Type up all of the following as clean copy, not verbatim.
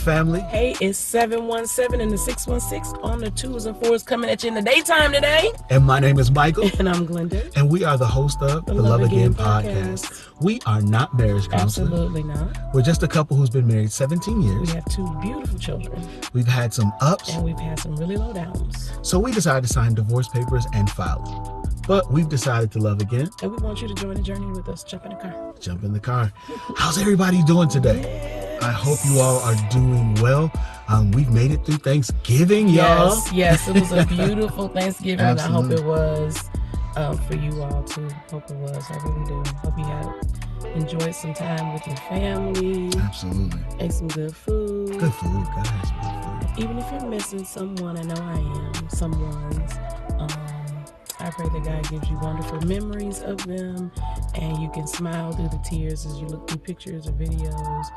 family? Hey, it's 717 and the 616 on the 2s and 4s coming at you in the daytime today. And my name is Michael. And I'm Glenda. And we are the host of the Love Again podcast. We are not marriage counselors. Absolutely not. We're just a couple who's been married 17 years. We have 2 beautiful children. We've had some ups. And we've had some really low downs. So we decided to sign divorce papers and file them. But we've decided to love again. And we want you to join the journey with us. Jump in the car. Jump in the car. How's everybody doing today? Yes. I hope you all are doing well. We've made it through Thanksgiving, y'all. Yes. It was a beautiful Thanksgiving. And I hope Absolutely. it was for you all too. Hope it was. I really do. Hope you had enjoyed some time with your family. Absolutely. Ate some good food. Good food. Gotta have some good food. Even if you're missing someone, I know I am, someone's, I pray that God gives you wonderful memories of them and you can smile through the tears as you look through pictures or videos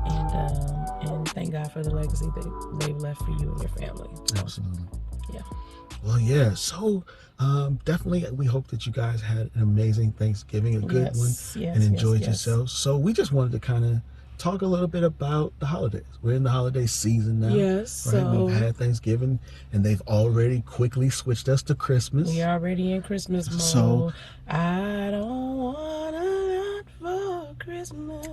and thank God for the legacy that they've left for you and your family. So, Absolutely. yeah. Well, yeah. So definitely we hope that you guys had an amazing Thanksgiving, a good one, and enjoyed yourselves. So we just wanted to kind of talk a little bit about the holidays. We're in the holiday season now. Yes. Right? So we've had Thanksgiving and they've already quickly switched us to Christmas. we already in Christmas mode. So I don't want a lot for Christmas.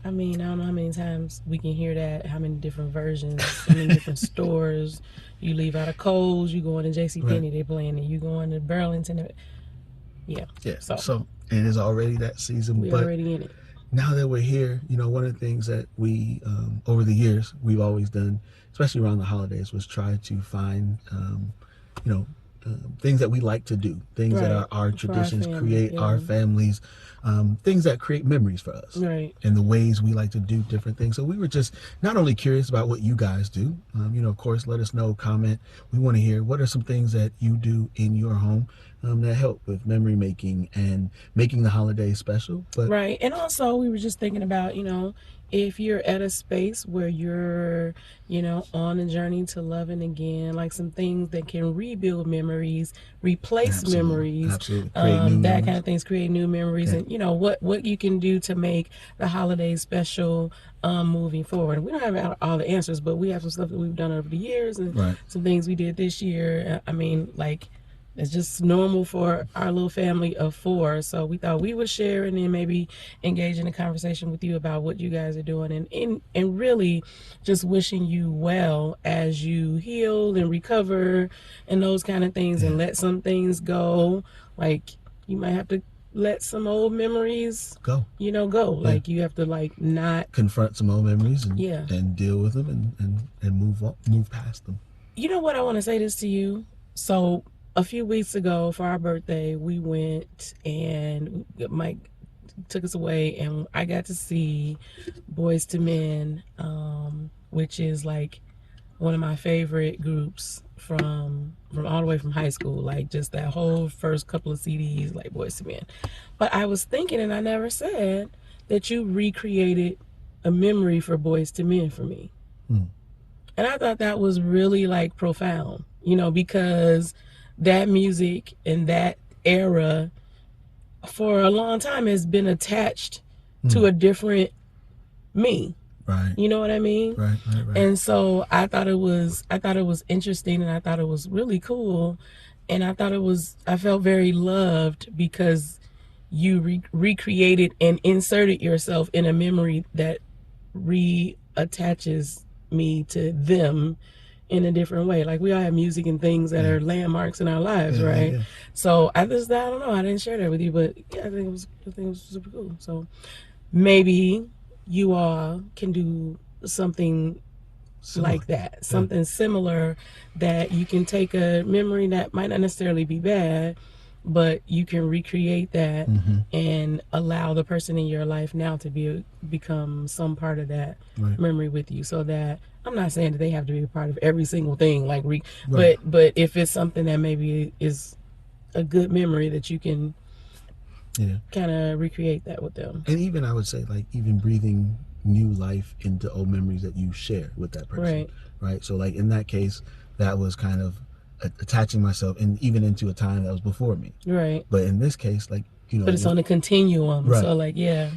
I mean, I don't know how many times we can hear that, how many different versions, how many different stores. You leave out of Kohl's, you go into JCPenney, they playing it. You go into Burlington. Yeah. Yeah. So it is already that season. We're already in it. Now that we're here, you know, one of the things that we, over the years, we've always done, especially around the holidays, was try to find, things that we like to do, things that are our traditions, create our families, things that create memories for us, right? And the ways we like to do different things. So we were just not only curious about what you guys do, of course, let us know, comment. We want to hear what are some things that you do in your home that help with memory making and making the holidays special. But right, and also we were just thinking about, if you're at a space where you're, on a journey to loving again, like some things that can rebuild memories, replace memories, create new that memories. kind of things, create new memories, and what you can do to make the holidays special moving forward. We don't have all the answers, but we have some stuff that we've done over the years and some things we did this year. I mean, like, it's just normal for our little family of 4. So we thought we would share and then maybe engage in a conversation with you about what you guys are doing and really just wishing you well as you heal and recover and those kind of things and let some things go. Like, you might have to let some old memories go. Like, you have to not confront some old memories and deal with them and move past them. You know what? I want to say this to you. So a few weeks ago for our birthday, we went and Mike took us away and I got to see Boys to Men, which is like one of my favorite groups from all the way from high school, like just that whole first couple of CDs, like Boys to Men. But I was thinking, and I never said, that you recreated a memory for Boys to Men for me. And I thought that was really profound, because that music and that era for a long time has been attached to a different me. Right. You know what I mean? Right. And so I thought it was interesting and I thought it was really cool. And I felt very loved because you recreated and inserted yourself in a memory that reattaches me to them in a different way. Like, we all have music and things that are landmarks in our lives, right? Yeah. So I don't know, I didn't share that with you, but I think it was super cool. So maybe you all can do something like that, something similar, that you can take a memory that might not necessarily be bad, but you can recreate that and allow the person in your life now to become some part of that memory with you. So that, I'm not saying that they have to be a part of every single thing, but if it's something that maybe is a good memory, that you can kind of recreate that with them. And even, I would say, even breathing new life into old memories that you share with that person. Right. So in that case, that was kind of attaching myself and even into a time that was before me. Right. But in this case, But it's on a continuum. Right. So like, yeah.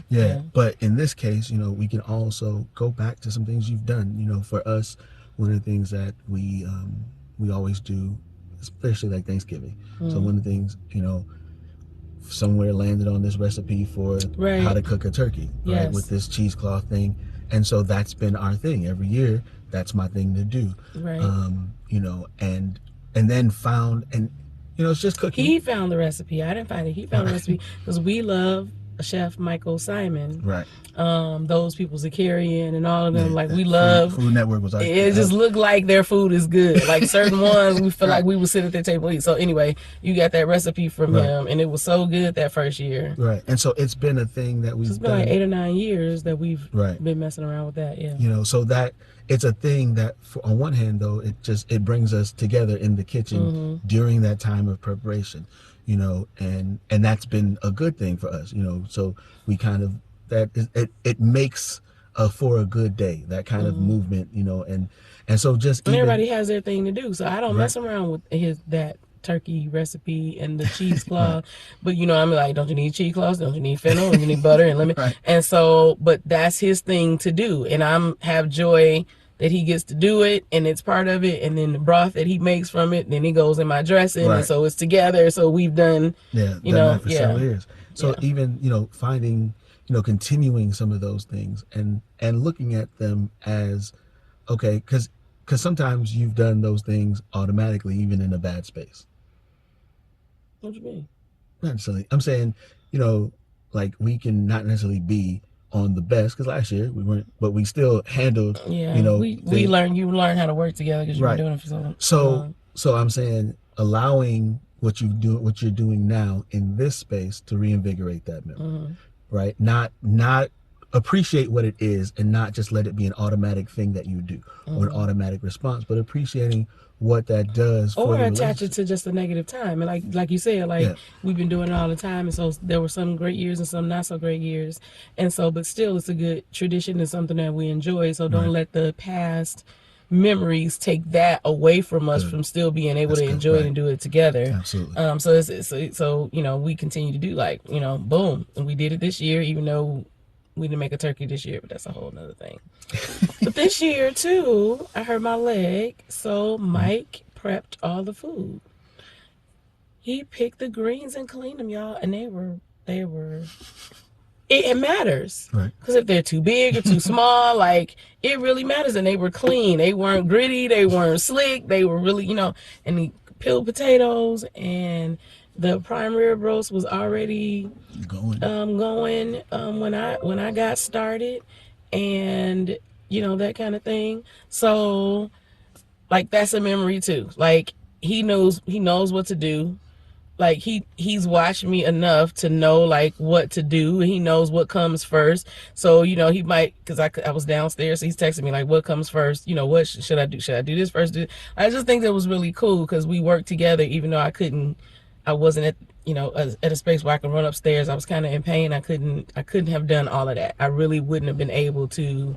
But in this case, we can also go back to some things you've done. For us, one of the things that we always do, especially like Thanksgiving. So one of the things, somewhere landed on this recipe for how to cook a turkey, right? With this cheesecloth thing. And so that's been our thing every year. That's my thing to do. Right. And then found, and it's just cooking. He found the recipe. I didn't find it. He found the recipe because we love Chef Michael Simon. Right. Those people, Zakarian and all of them, like we love. Food Network was it just looked like their food is good. Like certain ones, we feel like we would sit at their table and eat. So anyway, you got that recipe from him, and it was so good that first year. Right, and so it's been a thing that we've. It's been like 8 or 9 years that we've been messing around with that. Yeah. So that it's a thing that, on one hand, though, it brings us together in the kitchen during that time of preparation. And that's been a good thing for us. So we kind of it makes for a good day, that kind of movement. And so just and everybody has their thing to do. So I don't mess around with that turkey recipe and the cheesecloth. But I'm like, don't you need cheesecloth? Don't you need fennel? Don't you need butter and lemon? And so, but that's his thing to do, and I'm have joy that he gets to do it, and it's part of it. And then the broth that he makes from it, then he goes in my dressing, and so it's together. So we've done that for several years. So even finding continuing some of those things and looking at them as okay, because sometimes you've done those things automatically, even in a bad space. What do you mean? Not necessarily. I'm saying, like we can not necessarily be on the best, because last year we weren't, but we still handled. We learned. You learn how to work together because you've been doing it for so long. So I'm saying allowing what you're doing now in this space to reinvigorate that memory, right? Not appreciate what it is, and not just let it be an automatic thing that you do or an automatic response, but appreciating what that does for or attach it to just a negative time. And like you said, we've been doing it all the time, and so there were some great years and some not so great years, and so but still it's a good tradition and something that we enjoy. So don't let the past memories take that away from us from still being able to enjoy it and do it together. Absolutely. So we continue to do boom, and we did it this year, even though we didn't make a turkey this year, but that's a whole nother thing. But this year too, I hurt my leg, so Mike prepped all the food. He picked the greens and cleaned them, y'all, and they were. It matters, right? Because if they're too big or too small, it really matters. And they were clean. They weren't gritty. They weren't slick. They were really, And he peeled potatoes, and the prime rib roast was already going when I got started, and that kind of thing. So that's a memory too. He knows what to do. He's watched me enough to know what to do. He knows what comes first. So he might, because I was downstairs, so he's texting me what comes first. What should I do? Should I do this first? I just think that was really cool because we worked together, even though I wasn't at a space where I could run upstairs. I was kind of in pain. I couldn't have done all of that. I really wouldn't have been able to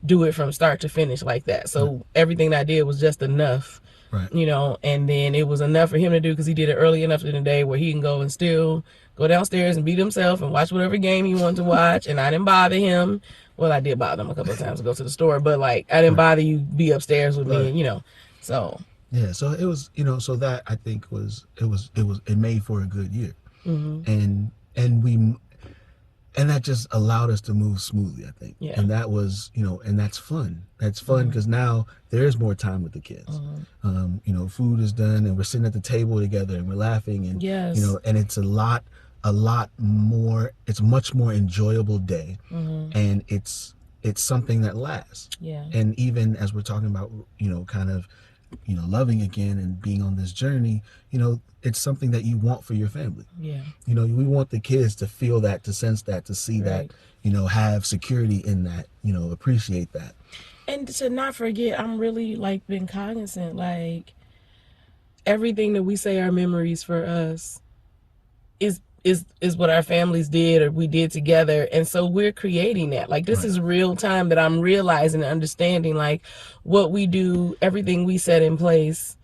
do it from start to finish like that. So everything that I did was just enough. Right. And then it was enough for him to do because he did it early enough in the day where he can go and still go downstairs and beat himself and watch whatever game he wanted to watch. And I didn't bother him. Well, I did bother him a couple of times to go to the store, but I didn't bother you be upstairs with me, and so. Yeah, so it was, so that I think it made for a good year, and that just allowed us to move smoothly, I think. Yeah. And that was, and that's fun. That's fun because now there is more time with the kids. Food is done, and we're sitting at the table together, and we're laughing, and and it's a lot more. It's a much more enjoyable day, and it's something that lasts. Yeah. And even as we're talking about, kind of, loving again and being on this journey, it's something that you want for your family. Yeah. We want the kids to feel that, to sense that, to see that, have security in that, appreciate that. And to not forget, I'm really been cognizant, everything that we say are memories for us is what our families did or we did together. And so we're creating that. This is real time that I'm realizing and understanding what we do, everything we set in place,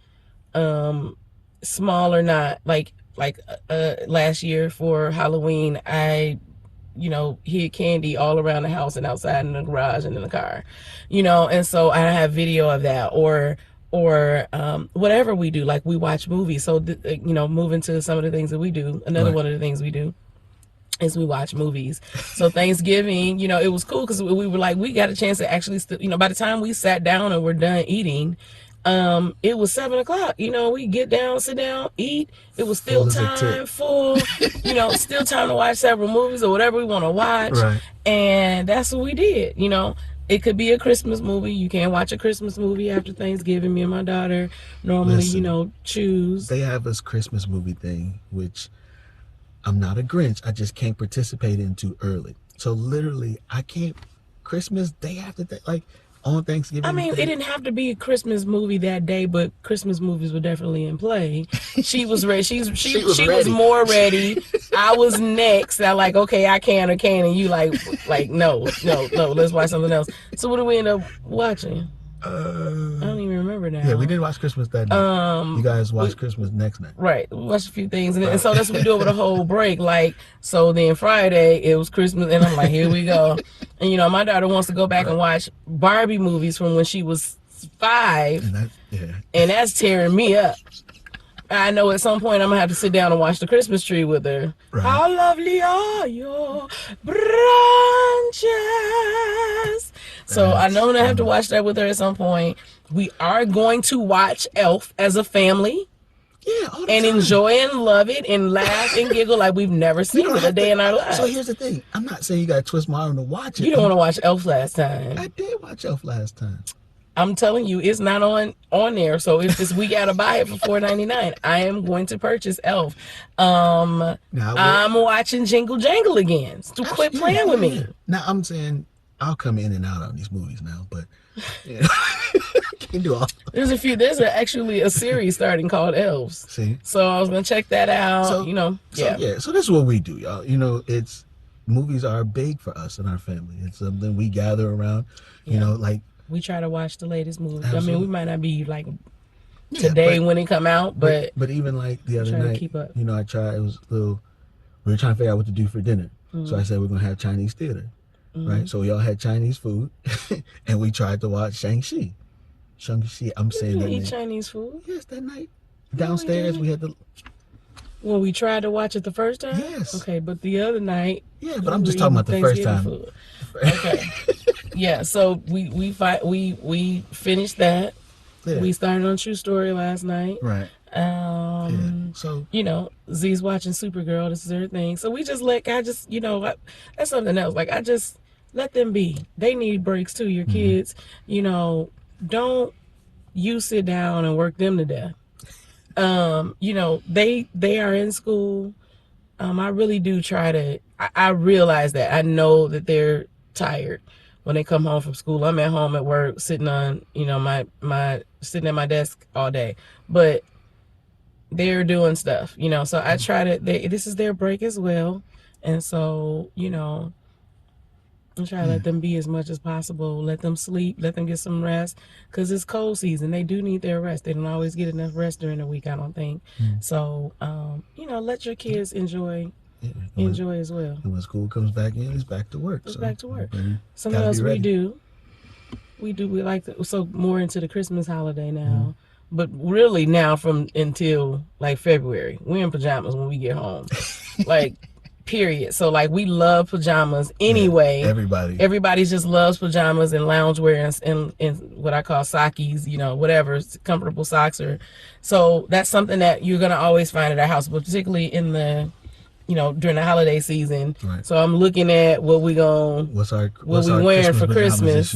small or not, like last year for Halloween, I hid candy all around the house and outside in the garage and in the car, and so I have video of that, or whatever we do, like we watch movies. So moving to some of the things that we do, another one of the things we do is we watch movies. So Thanksgiving, it was cool because we were like, we got a chance to actually, by the time we sat down and we're done eating, it was 7 o'clock. We get down, sit down, eat. It was still time, full, still time to watch several movies or whatever we want to watch. Right. And that's what we did. It could be a Christmas movie. You can't watch a Christmas movie after Thanksgiving. Me and my daughter normally, choose. They have this Christmas movie thing, which I'm not a Grinch. I just can't participate in too early. So literally, I can't. Christmas day after that, like on Thanksgiving. I mean, it didn't have to be a Christmas movie that day, but Christmas movies were definitely in play. She was ready. She was more ready. I was next. I like, okay, I can or can, and you like no, let's watch something else. So what do we end up watching? I don't even remember now. Yeah, we didn't watch Christmas that night. You guys watched Christmas next night. Right. We watched a few things. And so that's what we do over the whole break. Like, so then Friday, it was Christmas. And I'm like, here we go. And, my daughter wants to go back and watch Barbie movies from when she was 5. And that's tearing me up. I know at some point I'm going to have to sit down and watch the Christmas tree with her. Right. How lovely are your branches? So I know I'm going to have to watch that with her at some point. We are going to watch Elf as a family. Yeah, all the and time. Enjoy and love it and laugh and giggle like we've never seen it a day in our lives. So here's the thing. I'm not saying you got to twist my arm to watch it. You don't want to watch Elf last time. I did watch Elf last time. I'm telling you, it's not on there. So if this week gotta buy it for $4.99, I am going to purchase Elf. I'm watching Jingle Jangle again. So quit playing with me. Now I'm saying I'll come in and out on these movies now, but can't do all. There's actually a series starting called Elves. See, so I was gonna check that out. So this is what we do, y'all. It's movies are big for us and our family. It's something we gather around. Like. We try to watch the latest movie. Absolutely. I mean, we might not be like today when it come out, but even like the other night, keep up. I tried. It was a little. We were trying to figure out what to do for dinner, so I said we're gonna have Chinese theater, right? So we all had Chinese food, and we tried to watch Shang-Chi. I'm saying that. You eat Chinese food? Yes, that night downstairs we had the. Well, we tried to watch it the first time. Yes. Okay, but the other night. Yeah, but I'm just talking about the first time. Food. Okay. Yeah, so we finished that. Yeah. We started on True Story last night. Right. So Z's watching Supergirl. This is her thing. So we just that's something else. Like I just let them be. They need breaks too. Your kids, don't you sit down and work them to death. They are in school. I really do try to. I realize that. I know that they're tired when they come home from school. I'm at home at work, sitting on, my sitting at my desk all day, but they're doing stuff, So I try to. This is their break as well, and so I try to let them be as much as possible. Let them sleep. Let them get some rest, because it's cold season. They do need their rest. They don't always get enough rest during the week, I don't think. So let your kids enjoy. Enjoy as well. And when school comes back in, it's back to work. Back to work. Something else we do. We like to, so more into the Christmas holiday now. But really now until like February, we're in pajamas when we get home. Like, period. So like we love pajamas anyway. Yeah, everybody just loves pajamas and loungewear and what I call sockies, whatever, comfortable socks. So that's something that you're gonna always find at our house, but particularly in the during the holiday season. Right. So I'm looking at what we wearing for Christmas.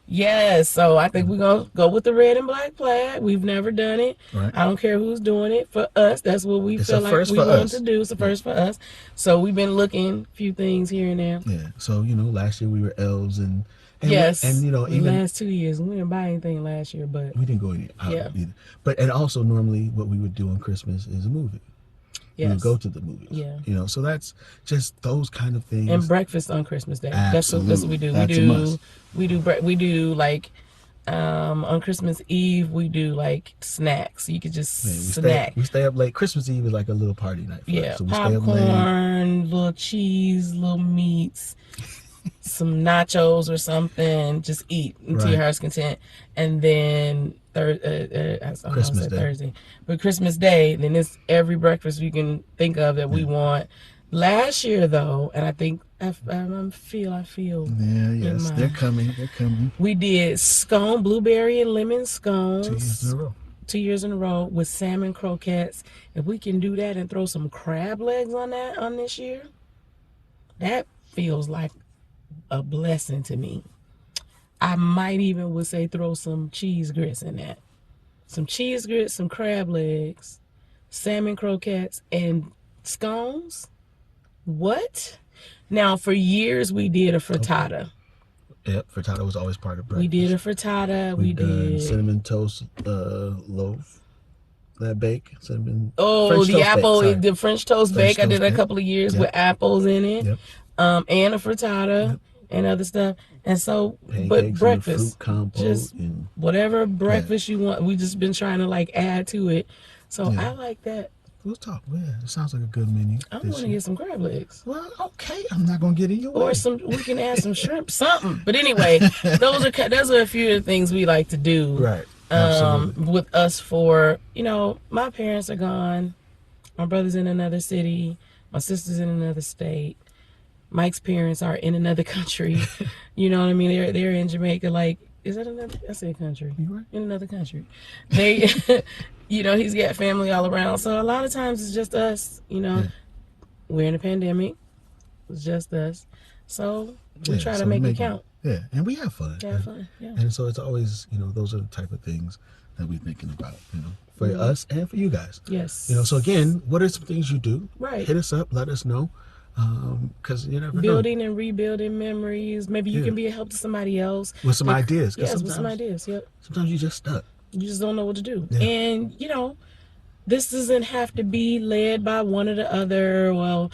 Yes. So I think we're gonna go with the red and black plaid. We've never done it. Right. I don't care who's doing it. For us, that's what we feel like we want to do. It's the first for us. So we've been looking a few things here and there. Yeah. So last year we were elves and yes, even the last 2 years we didn't buy anything last year, but we didn't go out either. But and also normally what we would do on Christmas is a movie. Yes. We would go to the movies. Yeah. So that's just those kind of things. And breakfast on Christmas Day. Absolutely. That's what we do. We do like On Christmas Eve, we do like snacks. You could just snack. We stay up late. Christmas Eve is like a little party night for us. So we stay up late. Popcorn, little cheese, little meats, some nachos or something. Just eat until your heart's content. And then Christmas Day. Thursday, but Christmas Day, then it's every breakfast you can think of that we want. Last year though, and I think I feel. Yeah, yes, they're coming. We did blueberry and lemon scones. 2 years in a row. 2 years in a row with salmon croquettes. If we can do that and throw some crab legs on this year, that feels like a blessing to me. I might even would say throw some cheese grits in that. Some cheese grits, some crab legs, salmon croquettes, and scones. What? Now, for years, we did a frittata. Okay. Yep, frittata was always part of breakfast. We did a frittata. We did cinnamon toast loaf. That bake, cinnamon. The apple, the French toast bake. I did a couple of years with apples in it, and a frittata and other stuff. And so, pancakes, but breakfast, fruit compote, just whatever breakfast you want. We just been trying to like add to it. So I like that. We'll talk. Yeah, it sounds like a good menu. I want to get some crab legs. Well, okay, I'm not gonna get in your way. Or we can add some shrimp, something. But anyway, those are a few of the things we like to do. Right. Absolutely. With us for my parents are gone, my brother's in another city, my sister's in another state, Mike's parents are in another country. You know what I mean? They're in Jamaica. Like, is that another? I say country. You right? In another country. They, he's got family all around. So a lot of times it's just us. We're in a pandemic. It's just us. So we try to make it count. Yeah, and we have fun. Yeah, fun. Yeah. And so it's always, those are the type of things that we're thinking about, for us and for you guys. Yes. So again, what are some things you do? Right. Hit us up. Let us know. Because you never building know. And rebuilding memories. Maybe you can be a help to somebody else with some ideas. Yes, with some ideas. Yep. Sometimes you just stuck. You just don't know what to do. Yeah. And this doesn't have to be led by one or the other. Well,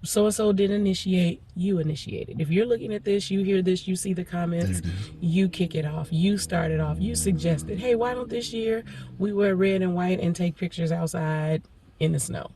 so and so didn't initiate. You initiated. If you're looking at this, you hear this, you see the comments, you kick it off. You start it off. You suggested, hey, why don't this year we wear red and white and take pictures outside in the snow?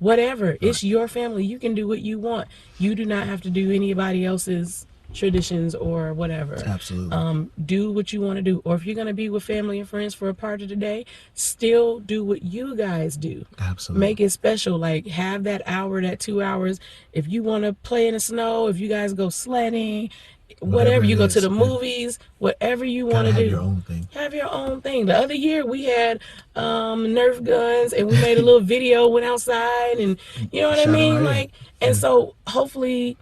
Whatever. Right. It's your family. You can do what you want. You do not have to do anybody else's traditions or whatever. Absolutely. Do what you want to do. Or if you're going to be with family and friends for a part of the day, still do what you guys do. Absolutely. Make it special. Like, have that hour, that 2 hours. If you want to play in the snow, if you guys go sledding, whatever you go to the movies, whatever you want to do. Have your own thing. Have your own thing. The other year we had Nerf guns and we made a little video, went outside, and you know what I mean? Like, and so hopefully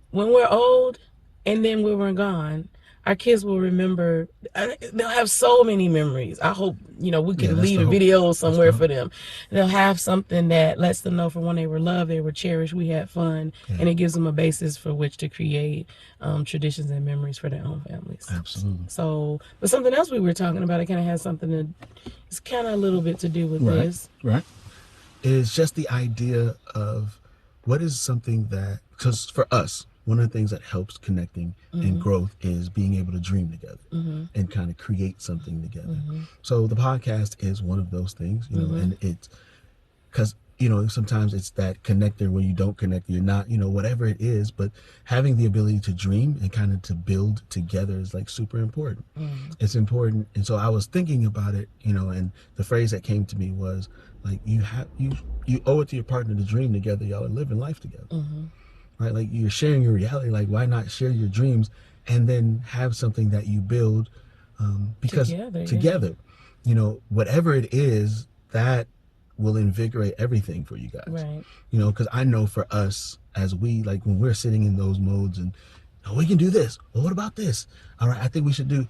when we're old and then when we're gone, our kids will remember. They'll have so many memories. I hope, we can leave a video somewhere for them. They'll have something that lets them know from when they were loved, they were cherished, we had fun, and it gives them a basis for which to create traditions and memories for their own families. Absolutely. So, but something else we were talking about, it kind of has something it's kind of a little bit to do with this. Right. It's just the idea of what is something that, because for us, one of the things that helps connecting and growth is being able to dream together and kind of create something together. So the podcast is one of those things, and it's because, sometimes it's that connector where you don't connect, you're not, whatever it is, but having the ability to dream and kind of to build together is like super important. It's important. And so I was thinking about it, and the phrase that came to me was like, you owe it to your partner to dream together. Y'all are living life together. Right? Like, you're sharing your reality. Like, why not share your dreams and then have something that you build because together, whatever it is, that will invigorate everything for you guys. Right. Because I know for us, as we, like, when we're sitting in those modes and, we can do this. Well, what about this? All right, I think we should do.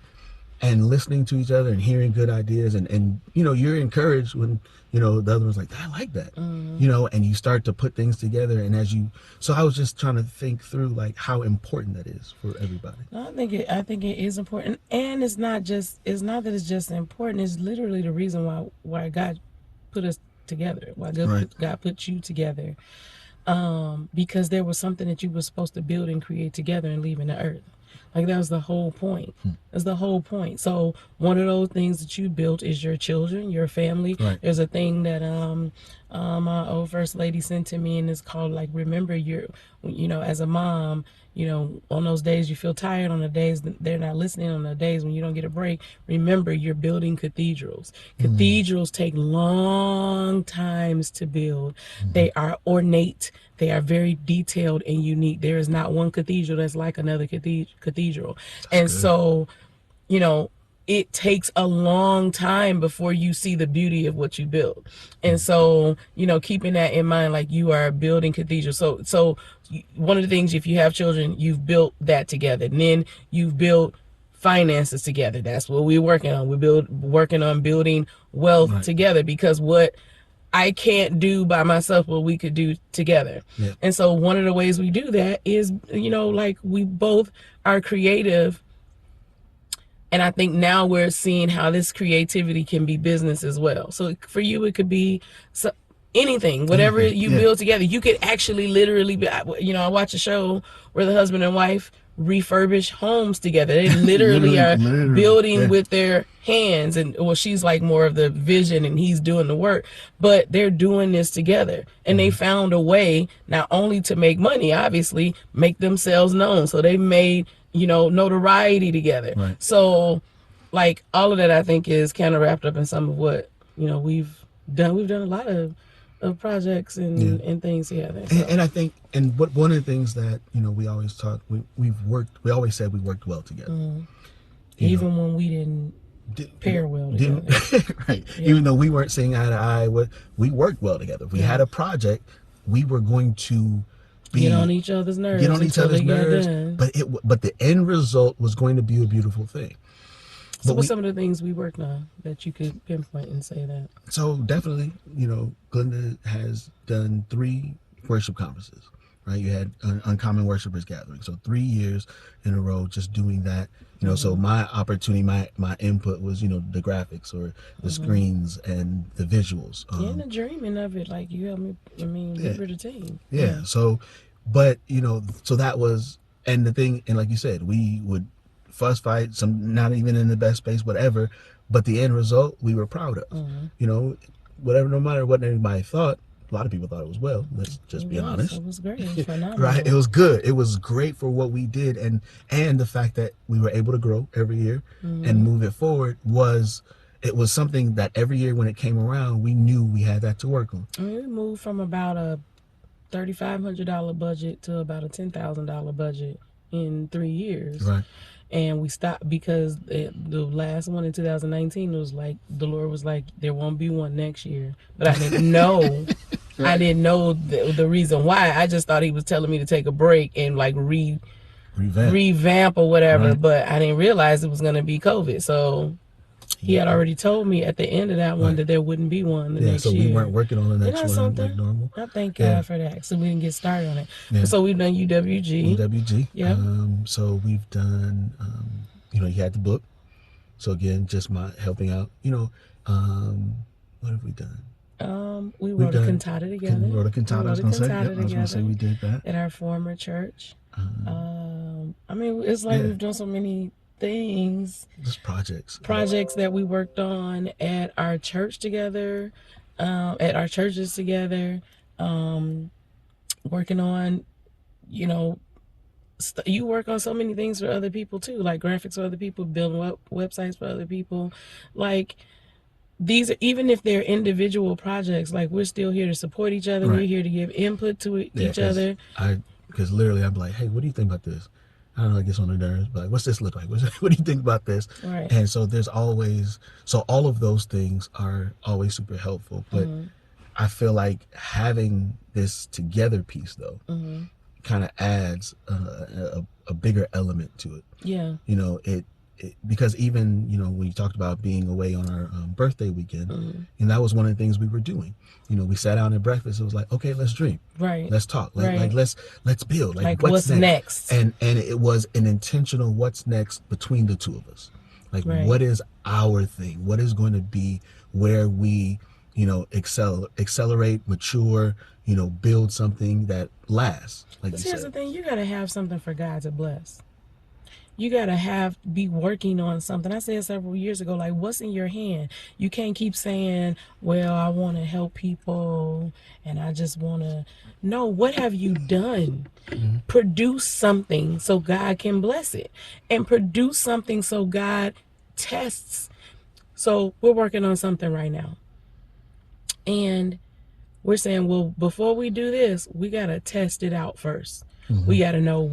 And listening to each other and hearing good ideas and you're encouraged when, the other one's like, I like that, and you start to put things together. And so I was just trying to think through like how important that is for everybody. No, I think it is important. And it's not that it's just important. It's literally the reason why God put us together, why God put you together. Because there was something that you were supposed to build and create together and leave in the earth. Like that was the whole point. That's the whole point. So one of those things that you built is your children, your family. Right. There's a thing that my old first lady sent to me, and it's called like remember your, as a mom, on those days you feel tired, on the days they're not listening, on the days when you don't get a break, remember you're building cathedrals. Cathedrals take long times to build. They are ornate. They are very detailed and unique. There is not one cathedral that's like another cathedral. And good. so, it takes a long time before you see the beauty of what you build. And so, keeping that in mind, like you are building cathedrals. So one of the things, if you have children, you've built that together. And then you've built finances together. That's what we're working on. Working on building wealth Right. together, because what I can't do by myself, what we could do together. Yeah. And so one of the ways we do that is, like we both are creative. And I think now we're seeing how this creativity can be business as well. So for you, it could be anything, whatever you build together. You could actually literally be, I watch a show where the husband and wife refurbish homes together. They literally are building with their hands, and well, she's like more of the vision and he's doing the work, but they're doing this together. And they found a way not only to make money, obviously make themselves known. So they made notoriety together. Right. So like all of that, I think, is kind of wrapped up in some of what we've done. We've done a lot of projects and things together. So. And I think, and what one of the things that we always talk, we always said we worked well together. Even when we didn't pair well together. Right. Yeah. Even though we weren't seeing eye to eye, we worked well together. If we had a project, we were going to get on each other's nerves. But the end result was going to be a beautiful thing. So what's some of the things we worked on that you could pinpoint and say that? So definitely, Glenda has done 3 worship conferences, right? You had Uncommon Worshipers Gathering. So 3 years in a row just doing that. So my opportunity, my input was, the graphics or the screens and the visuals. And the dreaming of it, like you helped me, we were the team. Yeah. So, but, so that was, and the thing, and like you said, we would fuss fight, some not even in the best space, whatever, but the end result we were proud of. Whatever, no matter what anybody thought, a lot of people thought it was well. Let's just be honest. It was great. It was phenomenal. Right. It was good. It was great for what we did, and the fact that we were able to grow every year and move it forward was something that every year when it came around, we knew we had that to work on. We moved from about a $3,500 budget to about a $10,000 budget in 3 years. Right. And we stopped because the last one in 2019 was like, the Lord was like, there won't be one next year. But I didn't know. I didn't know the reason why. I just thought he was telling me to take a break and like revamp or whatever. Right. But I didn't realize it was going to be COVID. So he had already told me at the end of that one that there wouldn't be one the next year. So we weren't working on the next one like normal. I thank God for that. So we didn't get started on it. Yeah. So we've done UWG. Yeah. So we've done, you had the book. So again, just my helping out. What have we done? We wrote a cantata together. We wrote a cantata. I was going to say we did that at our former church. It's like we've done so many things, just projects that we worked on at our church together, at our churches together, working on, you work on so many things for other people too, like graphics for other people, building websites for other people. Like these are, even if they're individual projects, like we're still here to support each other. Right. We're here to give input to each other. Because literally I'm like, hey, what do you think about this? I don't know, I guess on the nerves, but like, what's this look like? What do you think about this? Right. And so all of those things are always super helpful. But I feel like having this together piece, though, kind of adds a bigger element to it. Yeah. Because even, when you talked about being away on our birthday weekend, and that was one of the things we were doing. We sat down at breakfast. It was like, okay, let's dream. Right. Let's talk. Like let's build. Like what's next? And it was an intentional what's next between the two of us. Like what is our thing? What is going to be where we, accelerate, mature, build something that lasts. Like here's the thing, you gotta have something for God to bless. you gotta be working on something. I said several years ago, like, what's in your hand? You can't keep saying, well, I want to help people and I just want to. No, what have you done? Mm-hmm. Produce something so God can bless it, and produce something so God tests. So we're working on something right now, and we're saying, well, before we do this, we got to test it out first. Mm-hmm. We got to know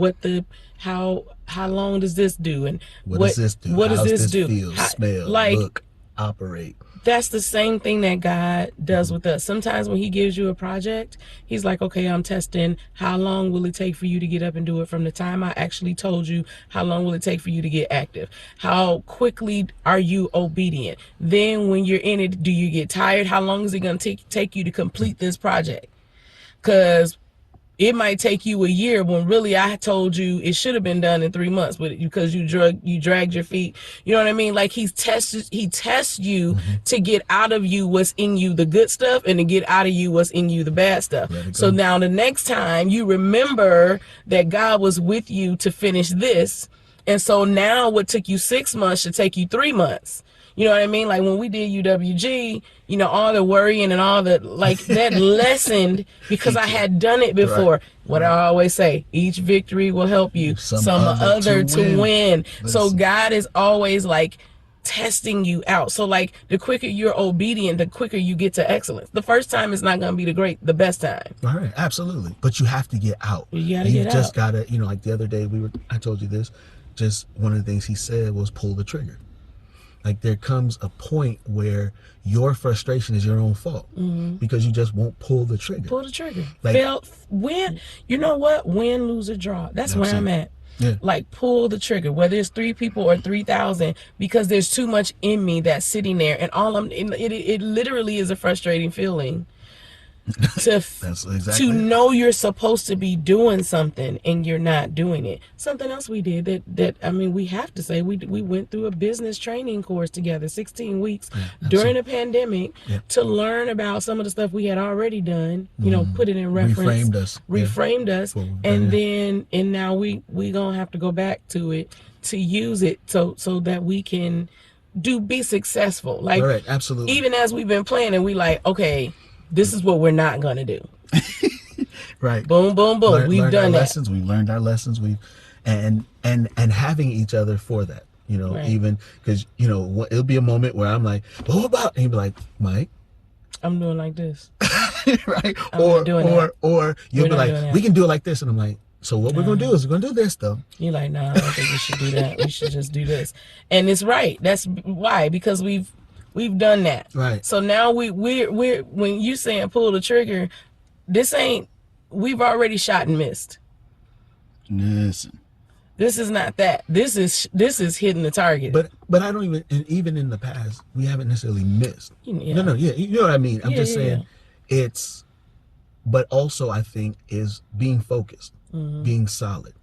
how long does this do, and what does this do? What does this do? Feel, smell, look, operate. That's the same thing that God does with us. Sometimes when he gives you a project, he's like, okay, I'm testing. How long will it take for you to get up and do it from the time I actually told you? How long will it take for you to get active? How quickly are you obedient? Then when you're in it, do you get tired? How long is it going to take you to complete this project? Because it might take you a year when really I told you it should have been done in 3 months, but because you dragged your feet. You know what I mean? Like he tests you mm-hmm. to get out of you what's in you, the good stuff, and to get out of you what's in you, the bad stuff. So now the next time you remember that God was with you to finish this. And so now what took you 6 months should take you 3 months. You know what I mean? Like when we did UWG, you know, all the worrying and all the, like, that lessened because I had done it before. Right. What I always say, each victory will help you some other to win. So God is always like testing you out. So like the quicker you're obedient, the quicker you get to excellence. The first time is not going to be the best time. All right, absolutely. But you have to get out. You just gotta, you know, like the other day I told you this, just one of the things he said was pull the trigger. Like there comes a point where your frustration is your own fault mm-hmm. because you just won't pull the trigger. Pull the trigger. Like, win. You know what? Win, lose, or draw. That's where I'm at. Yeah. Like pull the trigger, whether it's 3 people or 3,000, because there's too much in me that's sitting there, and it literally is a frustrating feeling. To know you're supposed to be doing something and you're not doing it. Something else we did that I mean, we have to say, we went through a business training course together, 16 weeks during a pandemic to learn about some of the stuff we had already done, you know, put it in reference, reframed us, and now we gonna have to go back to it to use it so that we can be successful. Like, right, absolutely. Even as we've been planning, we like, okay, this is what we're not going to do. Right. Boom, boom, boom. We've done that. Lessons. We've learned our lessons. And having each other for that, you know, right. Even because, you know, it'll be a moment where I'm like, well, what about? And he'll be like, Mike, I'm doing like this. Right. Or you'll be like, we can do it like this. And I'm like, so what we're going to do is we're going to do this though. You're like, no, I don't think we should do that. We should just do this. And it's right. That's why, because we've done that. Right. So now we're when you saying pull the trigger, we've already shot and missed. Listen. This is not that. This is hitting the target. But I don't even in the past, we haven't necessarily missed. No, you know what I mean? I'm just saying it's, but also I think is being focused, mm-hmm. being solid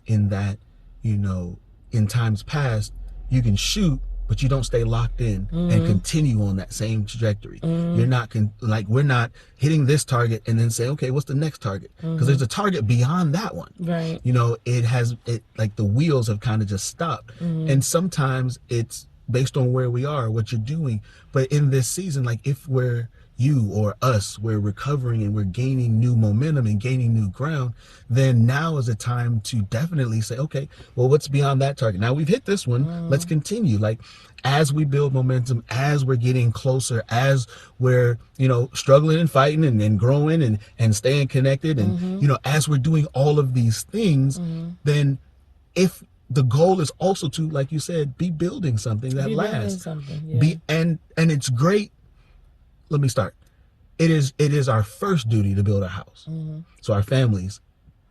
in that, you know, in times past, you can shoot, but you don't stay locked in mm-hmm. and continue on that same trajectory. Mm-hmm. You're not we're not hitting this target and then say, okay, what's the next target? Because mm-hmm. there's a target beyond that one. Right. You know, it like the wheels have kind of just stopped. Mm-hmm. And sometimes it's based on where we are, what you're doing. But in this season, like if you or us, we're recovering and we're gaining new momentum and gaining new ground, then now is a time to definitely say, okay, well, what's beyond that target? Now we've hit this one, let's continue. Like as we build momentum, as we're getting closer, as we're, you know, struggling and fighting and growing and staying connected and, mm-hmm. you know, as we're doing all of these things, mm-hmm. then if the goal is also to, like you said, be building something that lasts. And it's great. Let me start. It is our first duty to build a house. Mm-hmm. So our families,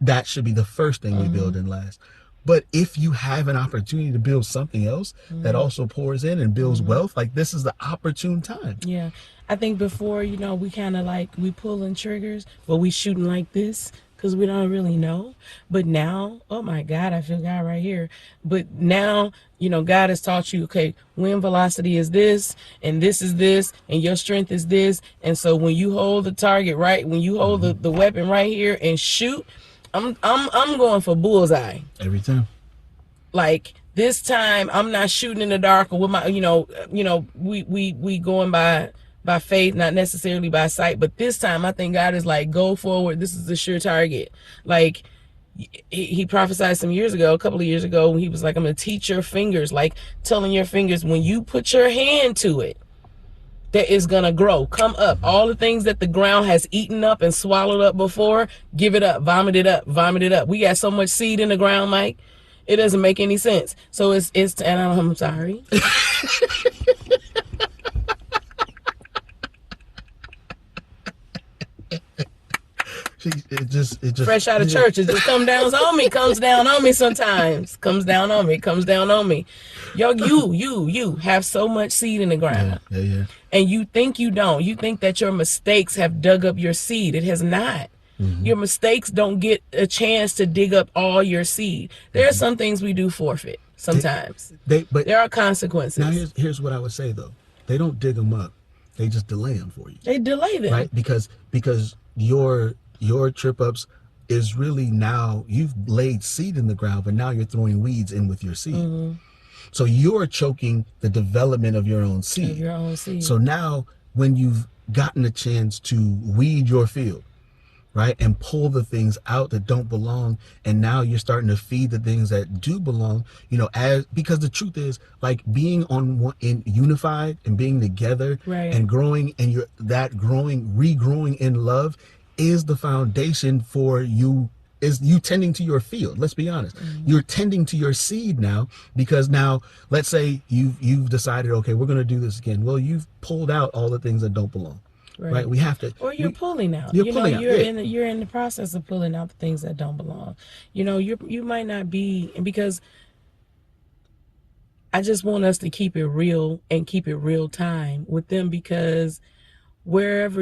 that should be the first thing mm-hmm. we build and last. But if you have an opportunity to build something else mm-hmm. that also pours in and builds mm-hmm. wealth, like this is the opportune time. Yeah. I think before, you know, we kind of like, we pulling triggers, but we shooting like this because we don't really know. But now, oh my God, I feel God right here. But now, you know, God has taught you, okay, wind velocity is this, and your strength is this. And so when you hold the target right, when you hold mm-hmm. the weapon right here and shoot, I'm going for bullseye every time. Like This time I'm not shooting in the dark or with my, we going by faith, not necessarily by sight. But this time I think God is like, go forward. This is a sure target. Like, he prophesied some years ago, a couple of years ago, when he was like, I'm going to teach your fingers, like telling your fingers, when you put your hand to it, that is going to grow, come up. All the things that the ground has eaten up and swallowed up before, give it up, vomit it up, vomit it up. We got so much seed in the ground, Mike. It doesn't make any sense. So and I'm sorry. It just fresh out of church, it just comes down on me sometimes. Comes down on me. Yo, you have so much seed in the ground. Yeah. And you think you don't. You think that your mistakes have dug up your seed. It has not. Your mistakes don't get a chance to dig up all your seed. There are some things we do forfeit sometimes. But there are consequences. Now here's what I would say though. They don't dig them up. They just delay them for you. They delay them. Right? Because your trip ups is really, now you've laid seed in the ground, but now you're throwing weeds in with your seed. So you're choking the development of your own seed. So now when you've gotten a chance to weed your field, right, and pull the things out that don't belong, and now you're starting to feed the things that do belong, because the truth is, like, being on one, in unified and being together, right, and growing, and regrowing in love is the foundation for you. Is you tending to your field. Let's be honest. You're tending to your seed now, because now, let's say you've decided, okay, we're going to do this again. Well, you've pulled out all the things that don't belong. Right. We have to. Or you're pulling out. You're pulling out. You're in the process of pulling out the things that don't belong. You might not be, because I just want us to keep it real and keep it real time with them, because wherever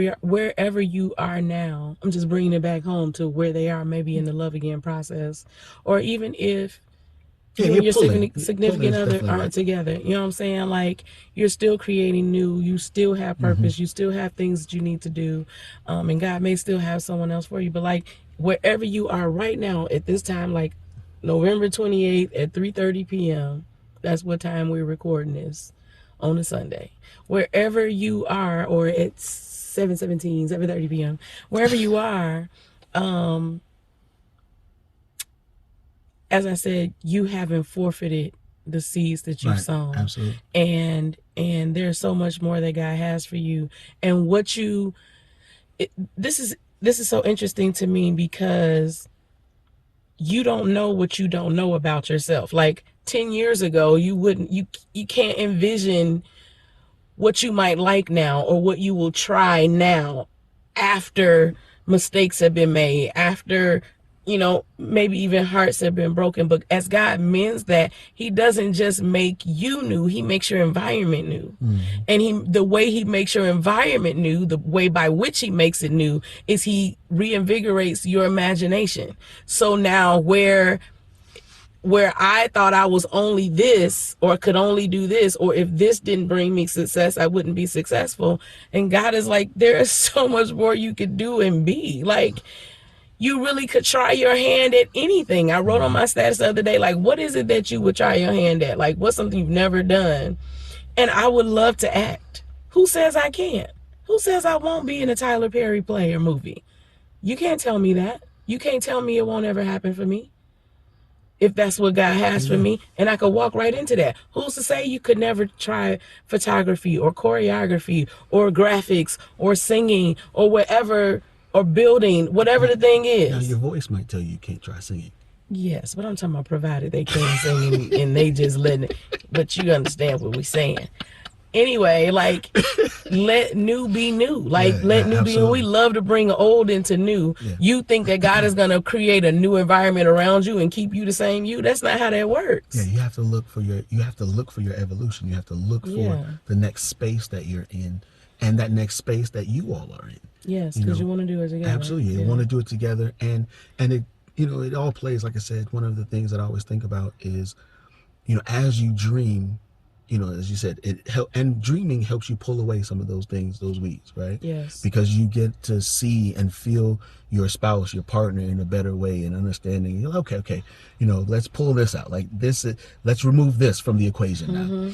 you are now, I'm just bringing it back home to where they are, maybe in the love again process, or even if you and your significant other aren't together. You know what I'm saying? Like, you're still creating new. You still have purpose. You still have things that you need to do. And God may still have someone else for you. But, like, wherever you are right now at this time, like November 28th at 3:30 p.m., that's what time we're recording this on a Sunday. Wherever you are, or it's 7:30 p.m., wherever you are, as I said, you haven't forfeited the seeds that you've sown. Absolutely. And there's so much more that God has for you. And this is so interesting to me, because you don't know what you don't know about yourself. Like 10 years ago, you can't envision what you might like now, or what you will try now, after mistakes have been made, after maybe even hearts have been broken. But as God mends that, he doesn't just make you new, he makes your environment new. And the way he makes your environment new, the way by which he makes it new, is he reinvigorates your imagination. So now where I thought I was only this, or could only do this, or if this didn't bring me success, I wouldn't be successful. And God is like, there is so much more you could do and be. Like, you really could try your hand at anything. I wrote on my status the other day, like, what is it that you would try your hand at? Like, what's something you've never done? And I would love to act. Who says I can't? Who says I won't be in a Tyler Perry play or movie? You can't tell me that. You can't tell me it won't ever happen for me, if that's what God has for me, and I could walk right into that. Who's to say you could never try photography or choreography or graphics or singing or whatever, or building, whatever the thing is? Now, your voice might tell you can't try singing. Yes, but I'm talking about provided they can't sing and they just letting it. But you understand what we're saying. Anyway, like, let new be new. Like, let new be new. We love to bring old into new. You think that God is going to create a new environment around you and keep you the same you? That's not how that works. Yeah, you have to look for your evolution. You have to look for the next space that you're in, and that next space that you all are in. Yes, because you want to do it together. Absolutely, you want to do it together, and it it all plays. Like I said, one of the things that I always think about is, as you dream, you know, as you said, it help, and dreaming helps you pull away some of those things, those weeds, right? Yes. Because you get to see and feel your spouse, your partner in a better way, and understanding. You're like, okay, you know, let's pull this out. Like this, let's remove this from the equation now.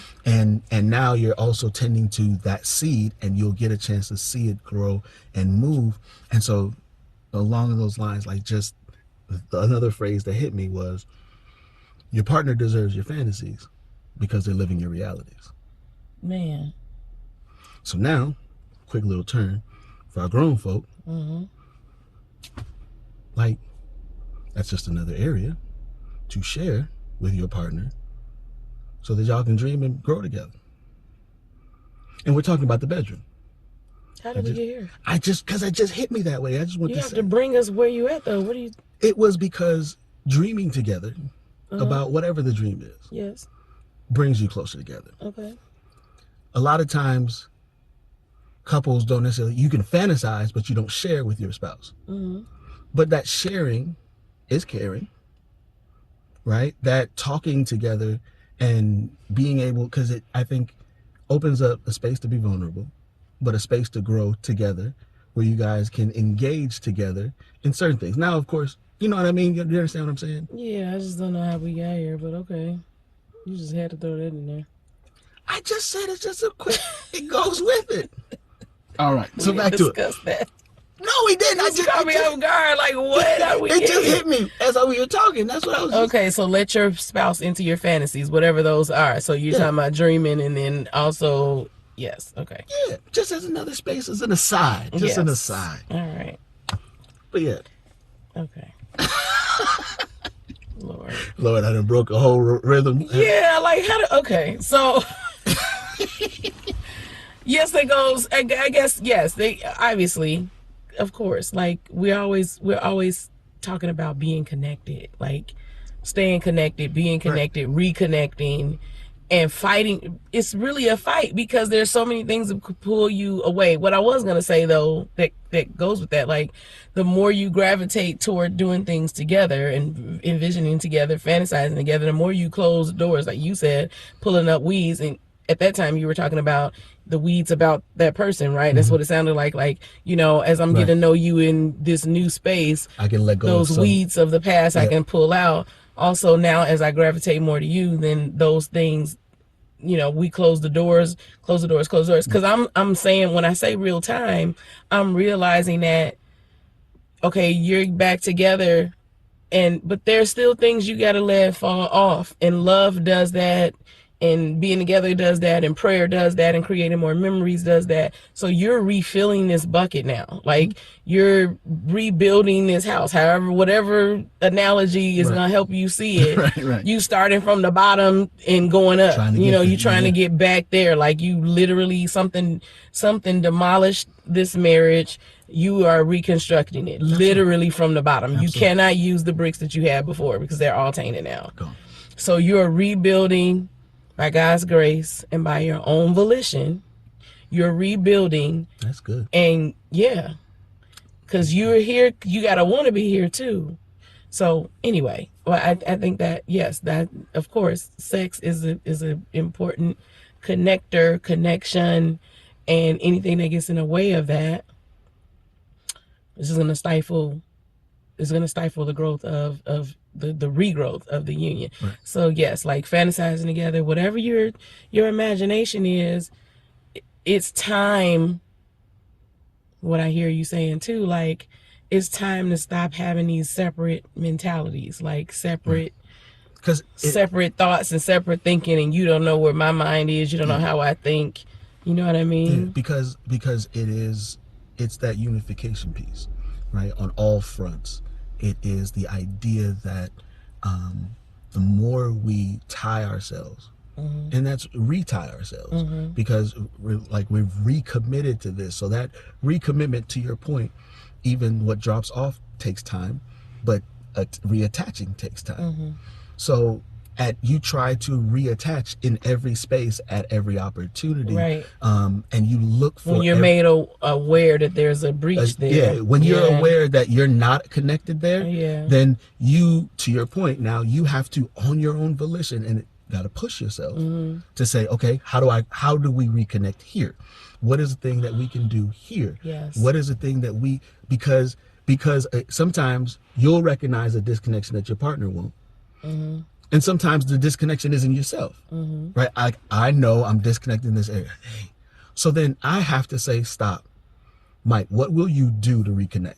And now you're also tending to that seed, and you'll get a chance to see it grow and move. And so, along those lines, like just another phrase that hit me was, your partner deserves your fantasies because they're living your realities. Man. So now, quick little turn for our grown folk. Like, that's just another area to share with your partner so that y'all can dream and grow together. And we're talking about the bedroom. How did we get here? Because it just hit me that way. I just want you to have say. to bring us where you at, though. What do you... It was because dreaming together about whatever the dream is. Yes. Brings you closer together. Okay. A lot of times, couples don't necessarily, you can fantasize, but you don't share with your spouse. But that sharing is caring, right? That talking together and being able, because it, I think, opens up a space to be vulnerable, but a space to grow together where you guys can engage together in certain things. Now, of course, you know what I mean? You understand what I'm saying? Yeah, I just don't know how we got here, but okay. You just had to throw that in there. I just said it's just a quick, it goes with it. All right, so We back to it. discussed that. No, we didn't. I just caught me off guard. Like, what are we It just hit me as we were talking. That's what I was. Okay, so let your spouse into your fantasies, whatever those are. So you're talking about dreaming, and then also, yes, okay. Yeah, just as another space, as an aside. Just an aside. All right. But yeah. Okay. Lord, I done broke a whole rhythm. Yeah, like okay, so yes, it goes. I guess yes. They obviously, of course, like we're always talking about being connected, like staying connected, being connected, reconnecting, and fighting. It's really a fight because there's so many things that could pull you away. What I was gonna say though, that goes with that, like the more you gravitate toward doing things together and envisioning together, fantasizing together, the more you close doors, like you said, pulling up weeds. And at that time you were talking about the weeds about that person, right? That's what it sounded like. Like, you know, as I'm getting to know you in this new space, I can let go those weeds of the past. I can pull out. Also, now as I gravitate more to you, then those things, you know, we close the doors. Because I'm saying, when I say real time, I'm realizing that, okay, you're back together, but there's still things you got to let fall off. And love does that. And being together does that, and prayer does that, and creating more memories does that. So you're refilling this bucket now. Like you're rebuilding this house, however, whatever analogy is going to help you see it. You starting from the bottom and going up. You know, you're trying to get back there. Like you literally, something demolished this marriage. You are reconstructing it literally from the bottom. Absolutely. You cannot use the bricks that you had before because they're all tainted now. So you're rebuilding. By God's grace and by your own volition, you're rebuilding. That's good. And yeah, because you're here, you got to want to be here too. So anyway, well, I think that, yes, that of course, sex is a important connector, connection, and anything that gets in the way of that is going to stifle. Is going to stifle the growth of the regrowth of the union. So yes, like fantasizing together, whatever your imagination is, it's time. What I hear you saying too, like it's time to stop having these separate mentalities, like separate thoughts and separate thinking, and you don't know where my mind is, you don't know how I think. You know what I mean? Yeah, because it's that unification piece, right? On all fronts. It is the idea that the more we tie ourselves, and that's retie ourselves, because we've recommitted to this. So that recommitment, to your point, even what drops off takes time, but reattaching takes time. So you try to reattach in every space at every opportunity, right? And you look for, when you're made aware that there's a breach there. Yeah, when you're aware that you're not connected there, then you, to your point, now you have to, on your own volition, and got to push yourself to say, okay, how do we reconnect here? What is the thing that we can do here? Yes. What is the thing that because sometimes you'll recognize a disconnection that your partner won't. And sometimes the disconnection is in yourself, right? I know I'm disconnected in this area. Hey. So then I have to say, stop. Mike, what will you do to reconnect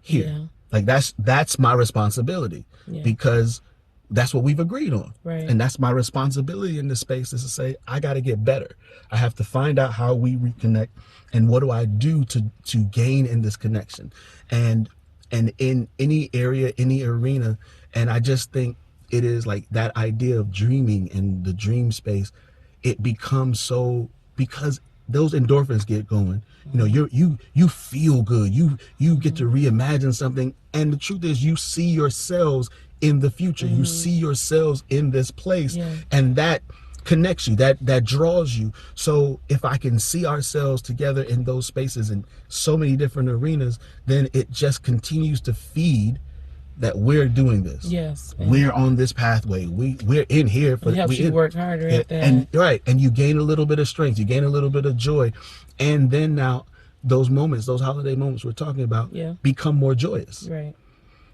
here? Yeah. Like that's my responsibility because that's what we've agreed on. Right. And that's my responsibility in this space is to say, I got to get better. I have to find out how we reconnect and what do I do to gain in this connection and in any area, any arena. And I just think it is like that idea of dreaming and the dream space, it becomes so, because those endorphins get going, you know, you feel good, you get to reimagine something, and the truth is you see yourselves in the future, you see yourselves in this place, and that connects you, that draws you. So if I can see ourselves together in those spaces in so many different arenas, then it just continues to feed that we're doing this. Yes. We're on this pathway. We're in here for it helps you work harder at that. And right. And you gain a little bit of strength, you gain a little bit of joy. And then now those moments, those holiday moments we're talking about become more joyous. Right.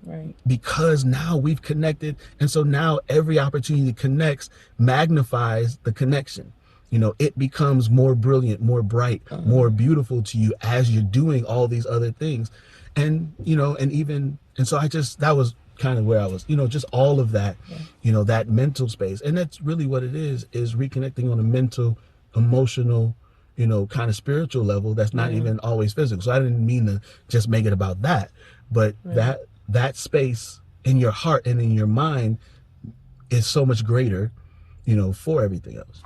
Right. Because now we've connected. And so now every opportunity connects magnifies the connection. You know, it becomes more brilliant, more bright, more beautiful to you as you're doing all these other things. And, you know, and so that was kind of where I was, you know, just all of that, you know, that mental space. And that's really what it is reconnecting on a mental, emotional, you know, kind of spiritual level that's not even always physical. So I didn't mean to just make it about that, but that space in your heart and in your mind is so much greater, you know, for everything else.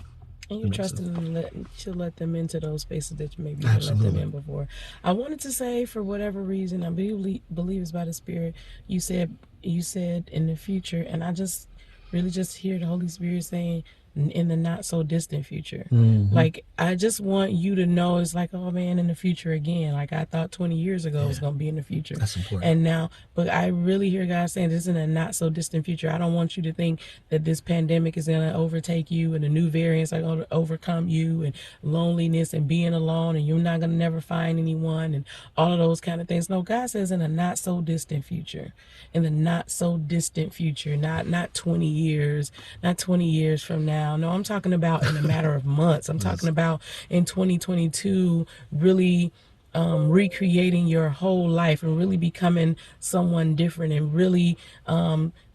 And you trust them to let them into those spaces that you maybe didn't let them in before. I wanted to say, for whatever reason, I believe it's by the Spirit. You said in the future, and I just really just hear the Holy Spirit saying in the not so distant future. Like, I just want you to know, it's like, oh man, in the future again. Like, I thought 20 years ago it was going to be in the future. That's important. And now, but I really hear God saying this in a not so distant future. I don't want you to think that this pandemic is going to overtake you and the new variants are going to overcome you and loneliness and being alone and you're not going to never find anyone and all of those kind of things. No, God says in a not so distant future. In the not so distant future, not 20 years, not 20 years from now. No, I'm talking about in a matter of months. I'm talking about in 2022, really recreating your whole life and really becoming someone different and really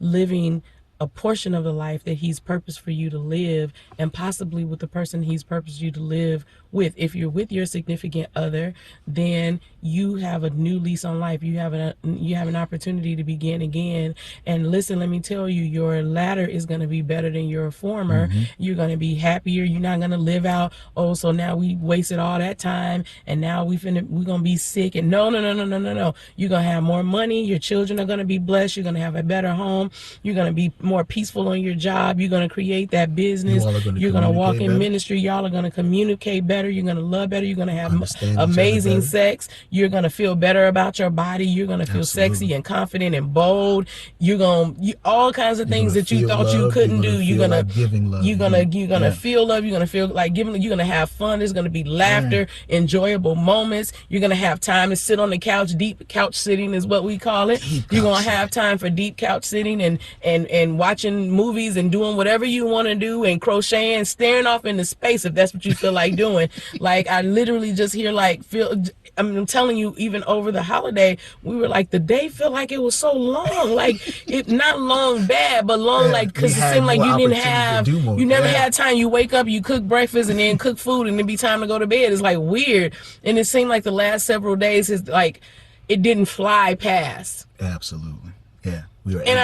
living a portion of the life that he's purposed for you to live, and possibly with the person he's purposed you to live with. If you're with your significant other, then you have a new lease on life. You have an opportunity to begin again. And listen, let me tell you, your latter is going to be better than your former. You're going to be happier. You're not going to live out, oh, so now we wasted all that time and now we're going to be sick. And no. You're going to have more money. Your children are going to be blessed. You're going to have a better home. You're going to be more peaceful on your job. You're going to create that business. You're going to walk in ministry. Y'all are going to communicate better. You're going to love better. You're going to have amazing sex. You're going to feel better about your body. You're going to feel sexy and confident and bold. You're going to all kinds of things that you thought you couldn't do. You're going to feel love. You're going to feel like giving. You're going to have fun. There's going to be laughter, enjoyable moments. You're going to have time to sit on the couch. Deep couch sitting is what we call it. You're going to have time for deep couch sitting and watching movies and doing whatever you want to do and crocheting, staring off into space if that's what you feel like doing. Like, I literally just hear I'm telling you, even over the holiday, we were like, the day felt like it was so long. Like, it not long bad, but long, like, because it seemed like you never had time. You wake up, you cook breakfast and then cook food and then be time to go to bed. It's like weird. And it seemed like the last several days is like, it didn't fly past. Absolutely. Yeah. And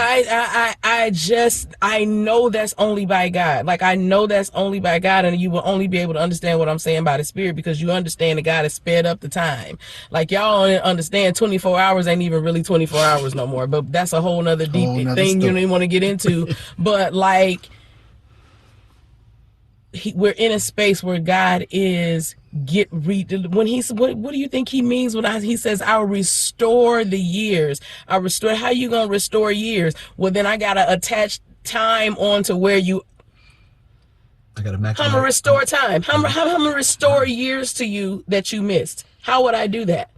I know that's only by God. Like, I know that's only by God, and you will only be able to understand what I'm saying by the Spirit because you understand that God has sped up the time. Like, y'all don't understand 24 hours ain't even really 24 hours no more, but that's a whole nother deep thing you don't even want to get into. But like, we're in a space where God is when he said, what do you think he means when he says I'll restore the years? I'll restore. How you gonna restore years? Well, then I gotta attach time onto where you I got to How I'm gonna maximize. restore time? How I'm gonna restore years to you that you missed? How would I do that?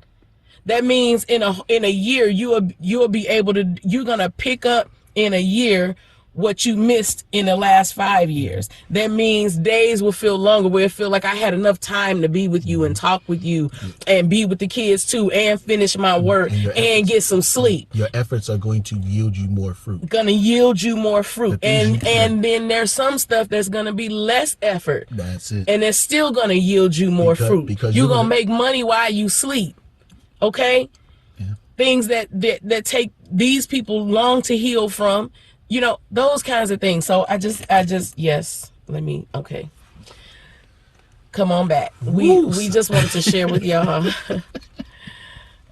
That means in a year you'll be able to, you're gonna pick up in a year what you missed in the last 5 years. That means days will feel longer, where it feel like I had enough time to be with you and talk with you and be with the kids too, and finish my work and get some sleep. Your efforts are going to yield you more fruit. Gonna yield you more fruit. And then there's some stuff that's gonna be less effort. That's it. And it's still gonna yield you more fruit. Because you're gonna make money while you sleep. Okay? Yeah. Things that take these people long to heal from, those kinds of things. So I just yes, okay. Come on back. We just wanted to share with y'all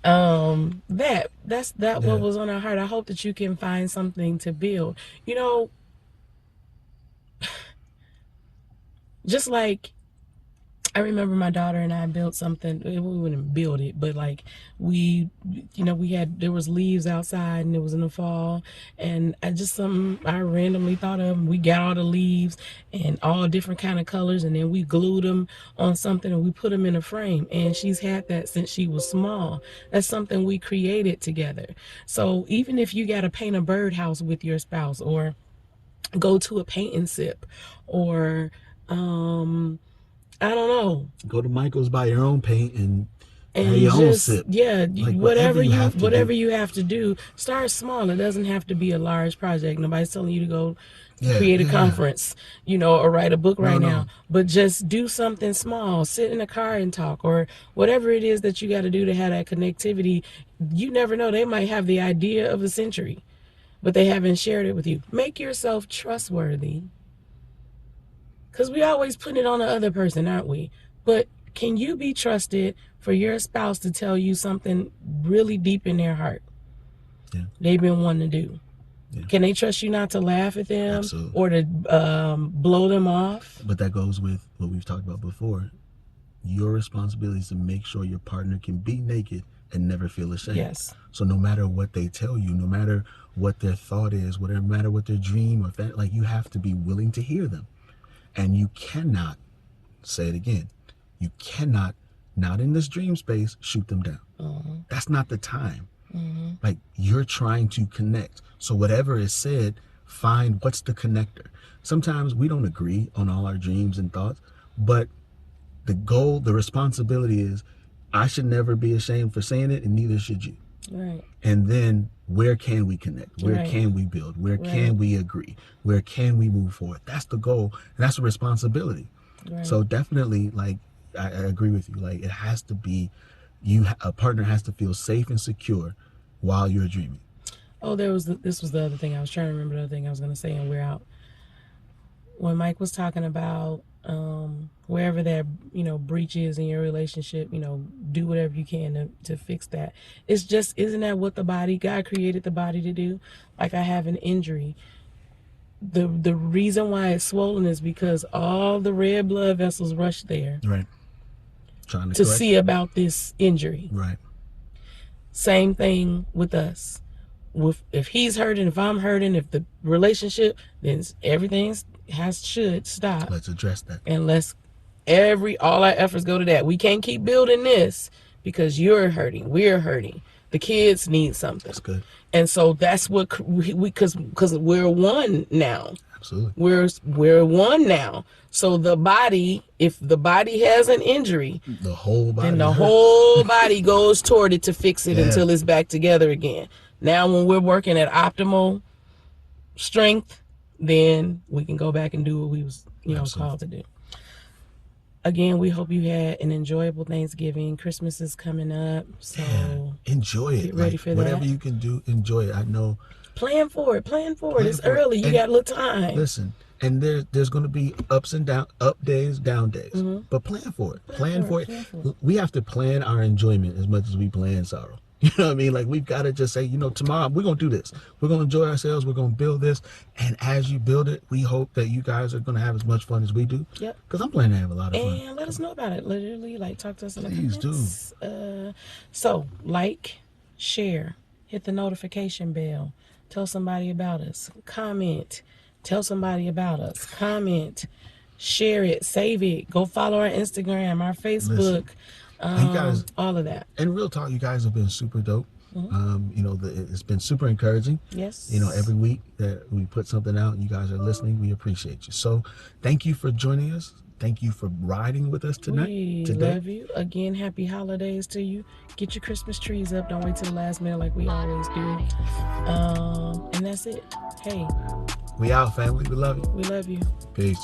that's what was on our heart. I hope that you can find something to build. Just like I remember my daughter and I built something. We wouldn't build it, but like there was leaves outside and it was in the fall, and I randomly thought of. We got all the leaves and all different kind of colors, and then we glued them on something and we put them in a frame. And she's had that since she was small. That's something we created together. So even if you got to paint a birdhouse with your spouse, or go to a paint and sip, or I don't know. Go to Michael's, buy your own paint and your own sip. Yeah, like whatever you have to do. Start small. It doesn't have to be a large project. Nobody's telling you to go create a conference, or write a book right now. But just do something small. Sit in a car and talk, or whatever it is that you got to do to have that connectivity. You never know. They might have the idea of the century, but they haven't shared it with you. Make yourself trustworthy. Because we always put it on the other person, aren't we? But can you be trusted for your spouse to tell you something really deep in their heart they've been wanting to do? Yeah. Can they trust you not to laugh at them or to blow them off? But that goes with what we've talked about before. Your responsibility is to make sure your partner can be naked and never feel ashamed. Yes. So no matter what they tell you, no matter what their thought is, no matter what their dream or like, you have to be willing to hear them. And you cannot, say it again, you cannot, not in this dream space, shoot them down. Mm-hmm. That's not the time. Mm-hmm. Like, you're trying to connect. So whatever is said, find what's the connector. Sometimes we don't agree on all our dreams and thoughts, but the goal, the responsibility is, I should never be ashamed for saying it, and neither should you. Right. And then where can we connect? Where can we build? Where can we agree? Where can we move forward? That's the goal, and that's a responsibility. Right. So definitely, like, I agree with you. Like, it has to be, a partner has to feel safe and secure while you're dreaming. Oh, this was the other thing. I was trying to remember the other thing I was going to say, and we're out. When Mike was talking about wherever that breach is in your relationship, do whatever you can to fix that. It's just, isn't that what God created the body to do? Like, I have an injury. The reason why it's swollen is because all the red blood vessels rush there, right, trying to see about this injury. Right. Same thing with us. If he's hurting, if I'm hurting, if the relationship, then everything should stop. Let's address that. And all our efforts go to that. We can't keep building this because you're hurting, we're hurting. The kids need something. That's good. And so that's what because we're one now. Absolutely. We're one now. So the body, if the body has an injury, the whole body, then the whole body goes toward it to fix it until it's back together again. Now, when we're working at optimal strength, then we can go back and do what we was, called to do. Again, we hope you had an enjoyable Thanksgiving. Christmas is coming up, so enjoy it. Get ready for whatever that. You can do, enjoy it. I know. Plan for it. It's early. You got a little time. Listen, and there's going to be ups and down, up days, down days. Mm-hmm. But plan for it. Plan for it. We have to plan our enjoyment as much as we plan sorrow. You know what I mean? Like, we've got to just say, tomorrow we're going to do this. We're going to enjoy ourselves. We're going to build this. And as you build it, we hope that you guys are going to have as much fun as we do. Yep. Because I'm planning to have a lot of fun. And let us know about it. Literally, talk to us in the comments. Please do. So, share, hit the notification bell. Tell somebody about us. Comment. Tell somebody about us. Comment. share it, save it, go follow our Instagram, our Facebook, you guys, all of that. and real talk, you guys have been super dope. It's been super encouraging. Yes. Every week that we put something out, you guys are listening. We appreciate you. So, thank you for joining us. Thank you for riding with us tonight. We love you. Again, happy holidays to you. Get your Christmas trees up. Don't wait till the last minute like we always do. And that's it. Hey. We out, family. We love you. We love you. Peace.